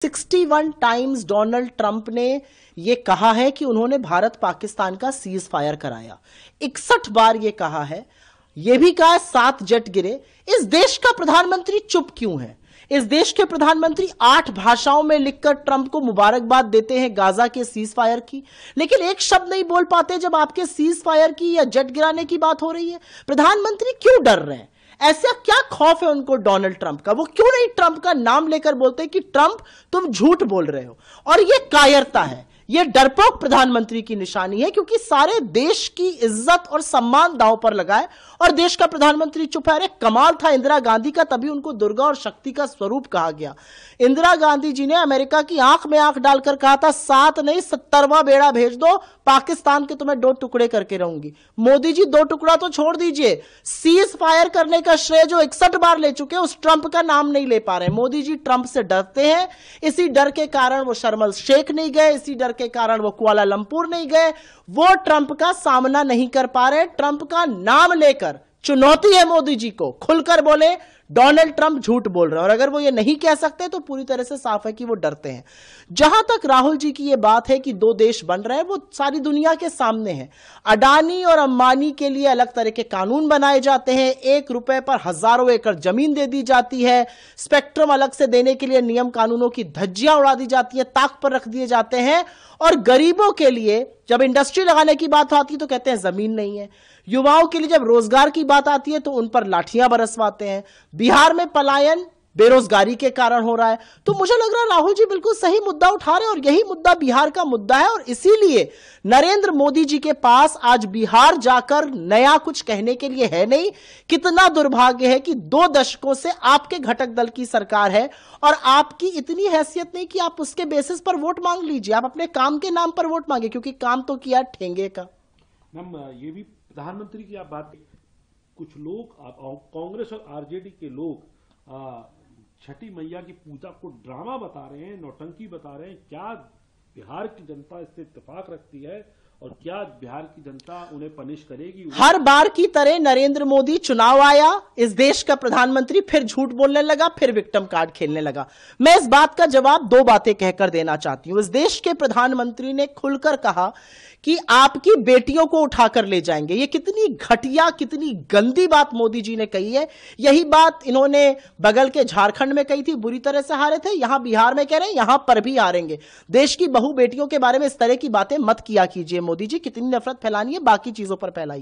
61 times Donald Trump ने यह कहा है कि उन्होंने भारत पाकिस्तान का सीज फायर कराया। 61 बार यह कहा है। यह भी कहा है 7 जेट गिरे। इस देश का प्रधानमंत्री चुप क्यों है? इस देश के प्रधानमंत्री 8 भाषाओं में लिखकर ट्रंप को मुबारकबाद देते हैं गाजा के सीज फायर की, लेकिन एक शब्द नहीं बोल पाते जब आपके सीज फायर की या जेट गिराने की बात हो रही है। प्रधानमंत्री क्यों डर रहे हैं? ऐसा क्या खौफ है उनको डोनाल्ड ट्रंप का? वो क्यों नहीं ट्रंप का नाम लेकर बोलते कि ट्रंप तुम झूठ बोल रहे हो? और ये कायरता है, ये डरपोक प्रधानमंत्री की निशानी है, क्योंकि सारे देश की इज्जत और सम्मान दांव पर लगाए और देश का प्रधानमंत्री चुप है। अरे कमाल था इंदिरा गांधी का, तभी उनको दुर्गा और शक्ति का स्वरूप कहा गया। इंदिरा गांधी जी ने अमेरिका की आंख में आंख डालकर कहा था 7 नहीं 70वां बेड़ा भेज दो, पाकिस्तान के तुम्हें 2 टुकड़े करके रहूंगी। मोदी जी 2 टुकड़ा तो छोड़ दीजिए, सीज फायर करने का श्रेय जो 61 बार ले चुके उस ट्रंप का नाम नहीं ले पा रहे। मोदी जी ट्रंप से डरते हैं, इसी डर के कारण वो शर्म एल शेख नहीं गए, इसी डर के कारण वो कुआलालंपुर नहीं गए। वो ट्रंप का सामना नहीं कर पा रहे। ट्रंप का नाम लेकर चुनौती है मोदी जी को, खुलकर बोले डोनाल्ड ट्रंप झूठ बोल रहे हैं। और अगर वो ये नहीं कह सकते तो पूरी तरह से साफ है कि वो डरते हैं। जहां तक राहुल जी की ये बात है कि 2 देश बन रहे हैं, वो सारी दुनिया के सामने है। अडानी और अंबानी के लिए अलग तरह के कानून बनाए जाते हैं, 1 रुपए पर हजारों एकड़ जमीन दे दी जाती है, स्पेक्ट्रम अलग से देने के लिए नियम कानूनों की धज्जियां उड़ा दी जाती है, ताक पर रख दिए जाते हैं। और गरीबों के लिए जब इंडस्ट्री लगाने की बात आती है तो कहते हैं जमीन नहीं है। युवाओं के लिए जब रोजगार की बात आती है तो उन पर लाठियां बरसवाते हैं। बिहार में पलायन बेरोजगारी के कारण हो रहा है। तो मुझे लग रहा है राहुल जी बिल्कुल सही मुद्दा उठा रहे हैं और यही मुद्दा बिहार का मुद्दा है। और इसीलिए नरेंद्र मोदी जी के पास आज बिहार जाकर नया कुछ कहने के लिए है नहीं। कितना दुर्भाग्य है कि 2 दशकों से आपके घटक दल की सरकार है और आपकी इतनी हैसियत नहीं कि आप उसके बेसिस पर वोट मांग लीजिए। आप अपने काम के नाम पर वोट मांगे, क्योंकि काम तो किया ठेंगे का। मैम, ये भी प्रधानमंत्री की आप बात, कुछ लोग कांग्रेस और आरजेडी के लोग छठी मैया की पूजा को ड्रामा बता रहे हैं, नौटंकी बता रहे हैं। क्या बिहार की जनता इससे इत्तेफाक रखती है और क्या बिहार की जनता उन्हें पनिश करेगी? हर बार की तरह नरेंद्र मोदी चुनाव आया, इस देश का प्रधानमंत्री फिर झूठ बोलने लगा, फिर विक्टिम कार्ड खेलने लगा। मैं इस बात का जवाब 2 बातें कहकर देना चाहती हूं। इस देश के प्रधानमंत्री ने खुलकर कहा कि आपकी बेटियों को उठाकर ले जाएंगे। ये कितनी घटिया, कितनी गंदी बात मोदी जी ने कही है। यही बात इन्होंने बगल के झारखंड में कही थी, बुरी तरह से हारे थे। यहां बिहार में कह रहे हैं यहां पर भी हारेंगे। देश की बहु बेटियों के बारे में इस तरह की बातें मत किया कीजिए मोदी जी। कितनी नफरत फैलानी है बाकी चीजों पर फैलाई।